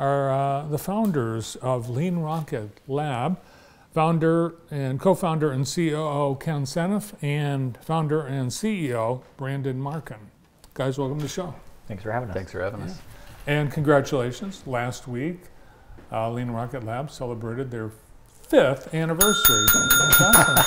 are the founders of Lean Rocket Lab, founder and co-founder and COO Ken Seneff, and founder and CEO Brandon Markin. Guys, welcome to the show. Thanks for having us. Thanks for having us. And congratulations. Last week, Lean Rocket Lab celebrated their 5th anniversary. That's awesome.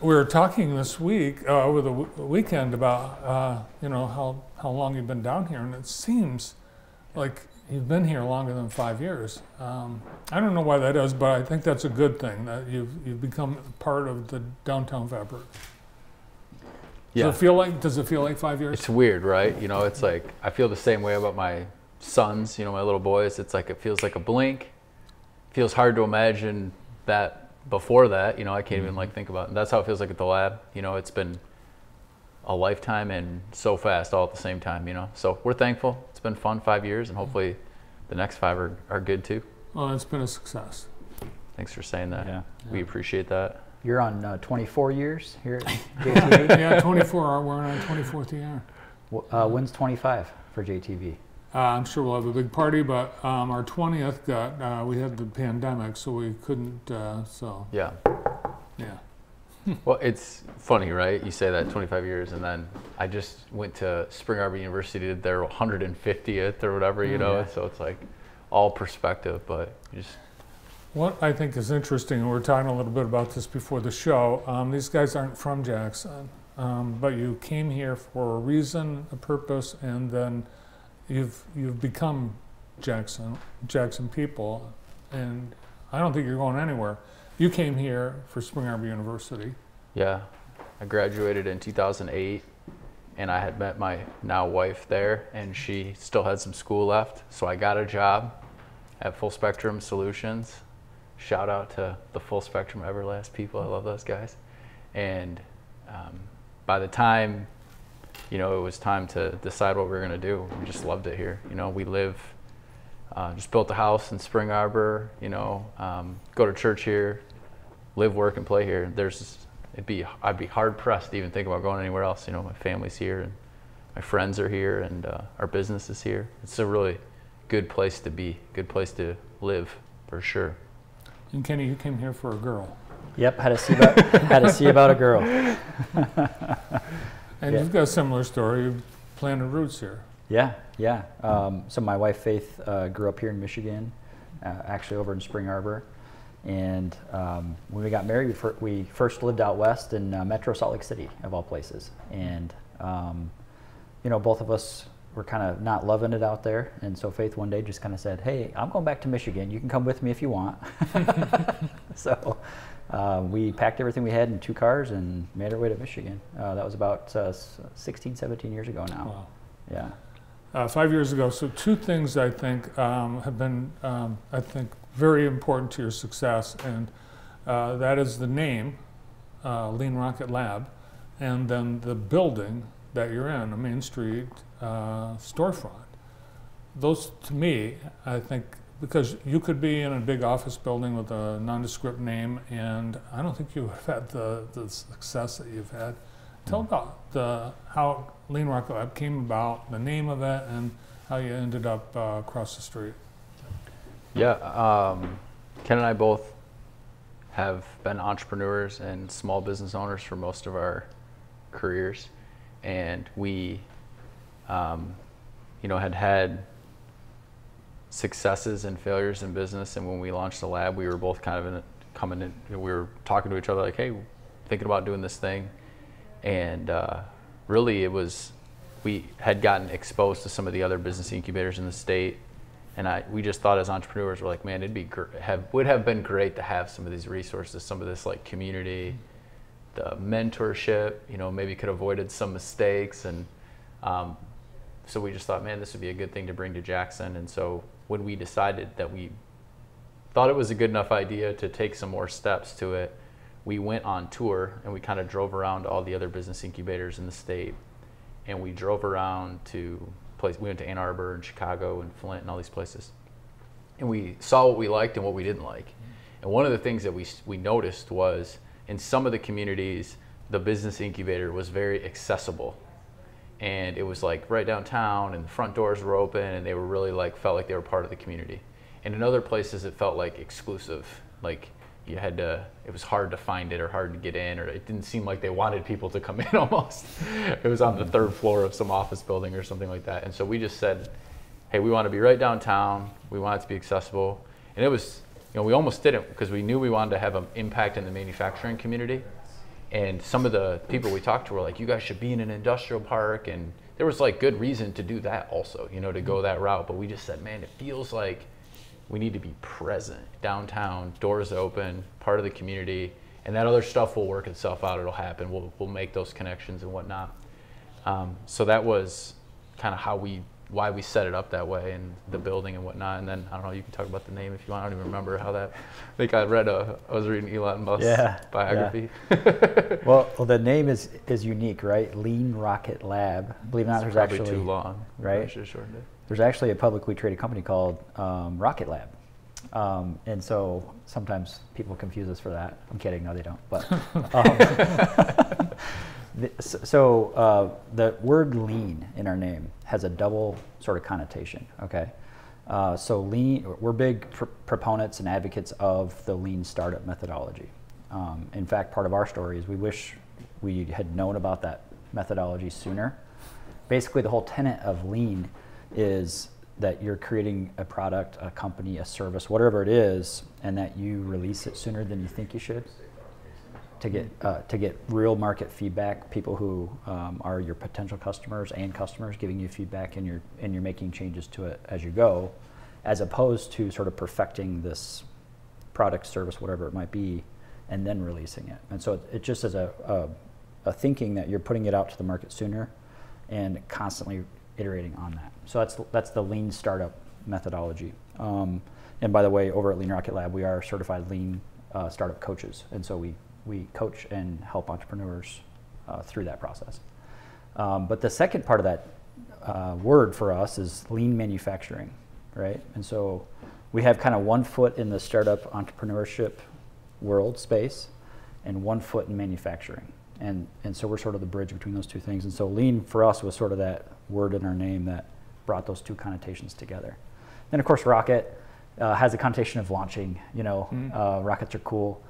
We were talking this week, over the weekend, about how long you've been down here, and it seems like you've been here longer than 5 years. I don't know why that is, but I think that's a good thing, that you've become part of the downtown fabric. Yeah. Does it feel like 5 years? It's weird, right? You know, it's like, I feel the same way about my sons, my little boys. It's like, it feels like a blink. It feels hard to imagine that before that, I can't even think about it. And that's how it feels like at the lab. It's been a lifetime and so fast all at the same time, So we're thankful. It's been fun 5 years, and hopefully the next 5 are good too. Well, it's been a success. Thanks for saying that. Yeah. We appreciate that. You're on 24 years here at JTV? Yeah, 24. We're on our 24th year. When's 25 for JTV? I'm sure we'll have a big party, but our 20th we had the pandemic, so we couldn't, Yeah. Yeah. Well, it's funny, right? You say that 25 years, and then I just went to Spring Arbor University, did their 150th or whatever, Yeah. So it's like all perspective, but you just... What I think is interesting, and we were talking a little bit about this before the show, these guys aren't from Jackson, but you came here for a reason, a purpose, and then you've become Jackson people, and I don't think you're going anywhere. You came here for Spring Arbor University. Yeah, I graduated in 2008, and I had met my now wife there, and she still had some school left, so I got a job at Full Spectrum Solutions. Shout out to the Full Spectrum Everlast people. I love those guys. And by the time it was time to decide what we were going to do, we just loved it here. We live, just built a house in Spring Arbor, go to church here, live, work, and play here. I'd be hard pressed to even think about going anywhere else. My family's here, and my friends are here, and our business is here. It's a really good place to be, good place to live, for sure. And Kenny, you came here for a girl. Yep, had to see about a girl. And Yeah. you've got a similar story. You've planted roots here. Yeah. So my wife Faith grew up here in Michigan, actually over in Spring Arbor. And when we got married, we first lived out west in Metro Salt Lake City, of all places. And both of us were kind of not loving it out there. And so Faith one day just kind of said, "Hey, I'm going back to Michigan. You can come with me if you want." So we packed everything we had in 2 cars and made our way to Michigan. That was about 16, 17 years ago now. Wow. Yeah. 5 years ago. So 2 things I think have been, very important to your success, and that is the name, Lean Rocket Lab, and then the building that you're in, a Main Street storefront. Those, to me, I think, because you could be in a big office building with a nondescript name, and I don't think you would have had the success that you've had. Tell about how Lean Rocket Lab came about, the name of it, and how you ended up across the street. Yeah, Ken and I both have been entrepreneurs and small business owners for most of our careers, and we, had successes and failures in business. And when we launched the lab, we were both kind of we were talking to each other like, "Hey, thinking about doing this thing," and really we had gotten exposed to some of the other business incubators in the state. And we just thought as entrepreneurs, we're like, man, would have been great to have some of these resources, some of this like community, the mentorship, maybe could have avoided some mistakes. And so we just thought, man, this would be a good thing to bring to Jackson. And so when we decided that we thought it was a good enough idea to take some more steps to it, we went on tour and we kind of drove around to all the other business incubators in the state. And we drove around to we went to Ann Arbor and Chicago and Flint and all these places. And we saw what we liked and what we didn't like. And one of the things that we noticed was in some of the communities, the business incubator was very accessible. and it was like right downtown, and the front doors were open, and they were really like felt like they were part of the community. And in other places, it felt like exclusive, like you had to. It was hard to find it or hard to get in, or it didn't seem like they wanted people to come in. Almost, it was on the third floor of some office building or something like that. And so we just said, hey, we want to be right downtown. We want it to be accessible, and it was. We almost didn't because we knew we wanted to have an impact in the manufacturing community. And some of the people we talked to were like, you guys should be in an industrial park. And there was like good reason to do that also, to go that route. But we just said, man, it feels like we need to be present downtown, doors open, part of the community. And that other stuff will work itself out. It'll happen. We'll make those connections and whatnot. So that was kind of why we set it up that way, and the building and whatnot. And then I don't know, you can talk about the name if you want. I don't even remember how that. I think I was reading Elon Musk's biography. Yeah. Well, the name is unique, right? Lean Rocket Lab. Believe it or not, there's probably actually too long. Right. I should have shortened it. There's actually a publicly traded company called Rocket Lab, and so sometimes people confuse us for that. I'm kidding, no, they don't. But the word lean in our name has a double sort of connotation, okay? So lean, we're big proponents and advocates of the lean startup methodology. In fact, part of our story is we wish we had known about that methodology sooner. Basically, the whole tenet of lean is that you're creating a product, a company, a service, whatever it is, and that you release it sooner than you think you should. To get real market feedback, people who are your potential customers and customers giving you feedback, and you're making changes to it as you go, as opposed to sort of perfecting this product, service, whatever it might be, and then releasing it. And so it just is a thinking that you're putting it out to the market sooner and constantly iterating on that. So that's the lean startup methodology. And by the way, over at Lean Rocket Lab, we are certified lean startup coaches, and so we coach and help entrepreneurs through that process. But the second part of that word for us is lean manufacturing, right? And so we have kind of one foot in the startup entrepreneurship world space and one foot in manufacturing. And so we're sort of the bridge between those two things. And so lean for us was sort of that word in our name that brought those two connotations together. Then of course rocket has a connotation of launching, rockets are cool.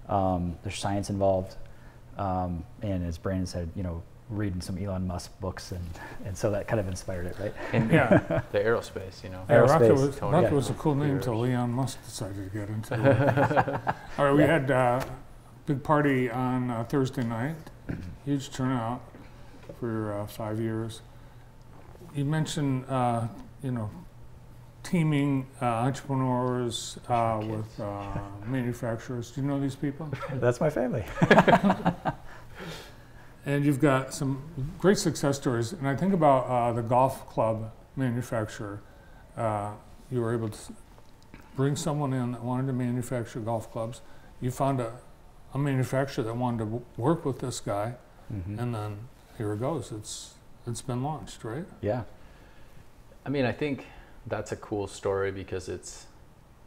There's science involved, and as Brandon said, reading some Elon Musk books, and so that kind of inspired it, right? And Yeah. the aerospace, Rocket was a cool name until Elon Musk decided to get into it. All right, we had a big party on Thursday night, huge turnout for 5 years. You mentioned, teaming entrepreneurs with manufacturers. Do you know these people? That's my family. And you've got some great success stories. And I think about the golf club manufacturer. You were able to bring someone in that wanted to manufacture golf clubs. You found a manufacturer that wanted to work with this guy, and then here it goes. It's been launched, right? Yeah. I mean, I think that's a cool story because it's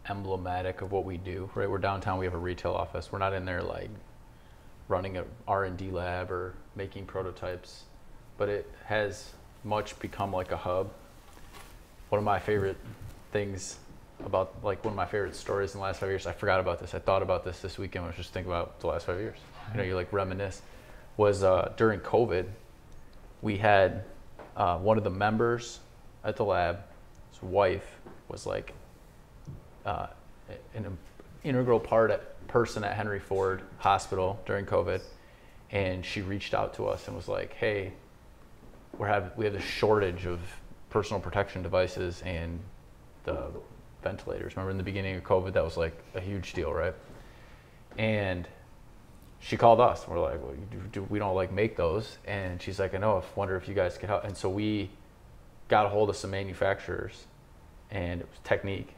emblematic of what we do, right? We're downtown, we have a retail office. We're not in there like running a R&D lab or making prototypes, but it has much become like a hub. One of my favorite things about, like one of my favorite stories in the last 5 years, I forgot about this. I thought about this weekend. I was just thinking about the last 5 years. You like reminisce. Was during COVID, we had one of the members at the lab, his wife was like an integral person at Henry Ford Hospital during COVID, and she reached out to us and was like, "Hey, we have this shortage of personal protection devices and the ventilators. Remember in the beginning of COVID, that was like a huge deal, right?" And she called us. We're like, "Well, we don't like make those," and she's like, "I know. I wonder if you guys could help." And so we got a hold of some manufacturers, and it was Technique,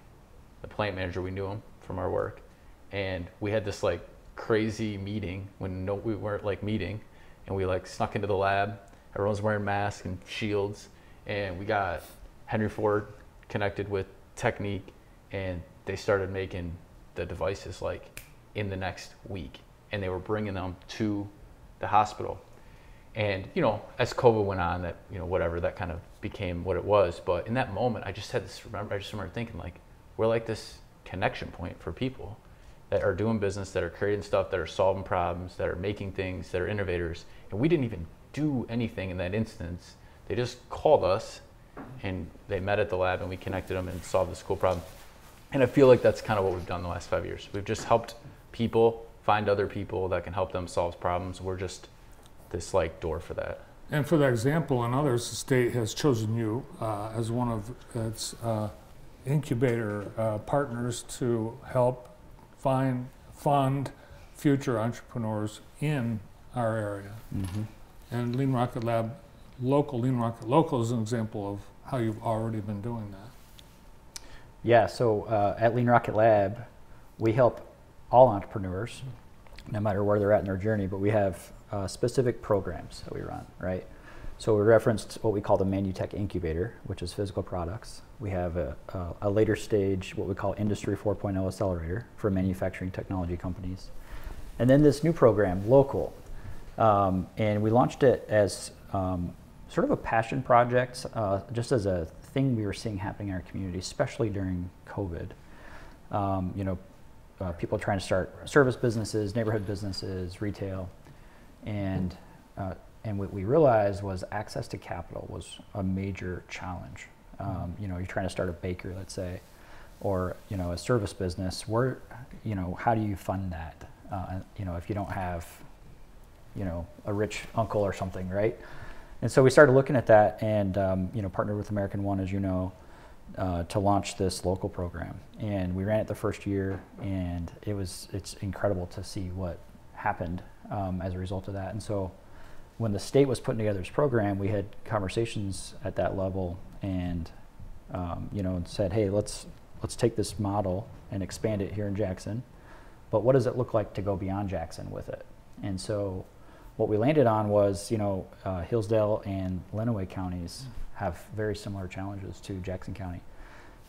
the plant manager. We knew him from our work, and we had this like crazy meeting when we weren't like meeting, and we like snuck into the lab. Everyone's wearing masks and shields, and we got Henry Ford connected with Technique, and they started making the devices like in the next week, and they were bringing them to the hospital. And, you know, as COVID went on, that, you know, whatever, that kind of became what it was. But in that moment, I just remember thinking, like, we're like this connection point for people that are doing business, that are creating stuff, that are solving problems, that are making things, that are innovators. And we didn't even do anything in that instance. They just called us and they met at the lab and we connected them and solved this cool problem. And I feel like that's kind of what we've done the last 5 years. We've just helped people find other people that can help them solve problems. We're just this like door for that. And for that example and others, the state has chosen you as one of its incubator partners to help fund future entrepreneurs in our area. Mm-hmm. And Lean Rocket Lab, Lean Rocket Local is an example of how you've already been doing that. Yeah, so at Lean Rocket Lab, we help all entrepreneurs, no matter where they're at in their journey, but we have specific programs that we run, right? So we referenced what we call the Manutech Incubator, which is physical products. We have a later stage, what we call Industry 4.0 Accelerator for manufacturing technology companies. And then this new program, Local. And we launched it as sort of a passion project, just as a thing we were seeing happening in our community, especially during COVID. You know, people trying to start service businesses, neighborhood businesses, retail. And what we realized was access to capital was a major challenge. You know, you're trying to start a bakery, let's say, or, you know, a service business. Where, you know, how do you fund that? You know, if you don't have, you know, a rich uncle or something, right? And so we started looking at that and, you know, partnered with American One, as you know, to launch this local program. And we ran it the first year, and it's incredible to see what happened as a result of that. And so when the state was putting together this program, we had conversations at that level and, you know, and said, hey, let's take this model and expand it here in Jackson. But what does it look like to go beyond Jackson with it? And so what we landed on was, you know, Hillsdale and Lenawee counties have very similar challenges to Jackson County.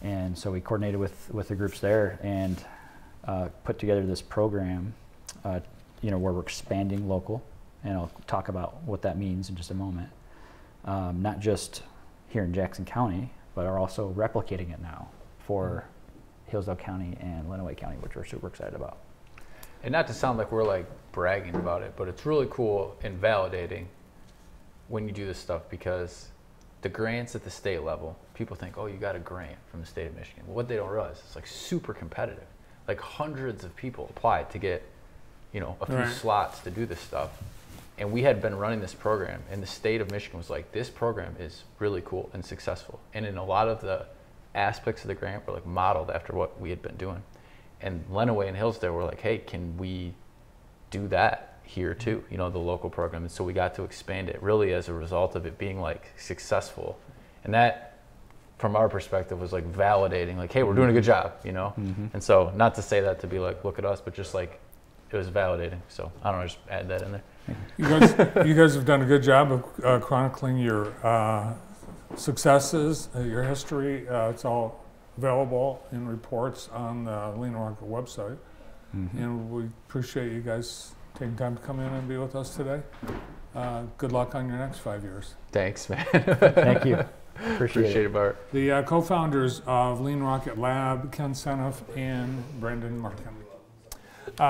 And so we coordinated with the groups there and put together this program, you know, where we're expanding local. And I'll talk about what that means in just a moment. Not just here in Jackson County, but are also replicating it now for Hillsdale County and Lenawee County, which we're super excited about. And not to sound like we're like bragging about it, but it's really cool and validating when you do this stuff, because the grants at the state level, people think, oh, you got a grant from the state of Michigan. Well, what they don't realize, it's like super competitive. Like hundreds of people applied to get, you know, a few slots to do this stuff. And we had been running this program, and the state of Michigan was like, this program is really cool and successful. And in a lot of the aspects of the grant were like modeled after what we had been doing. And Lenawee and Hillsdale were like, hey, can we do that here too? You know, the local program. And so we got to expand it really as a result of it being like successful. And that, from our perspective, was like validating, like, hey, we're doing a good job, you know? Mm-hmm. And so not to say that to be like, look at us, but just like, it was validating. So I don't know, just add that in there. You guys have done a good job of chronicling your successes, your history. It's all available in reports on the Lean Rocket website. Mm-hmm. And we appreciate you guys taking time to come in and be with us today. Good luck on your next 5 years. Thanks, man. Thank you. Appreciate it, Bart. The co-founders of Lean Rocket Lab, Ken Seneff and Brendan Markin.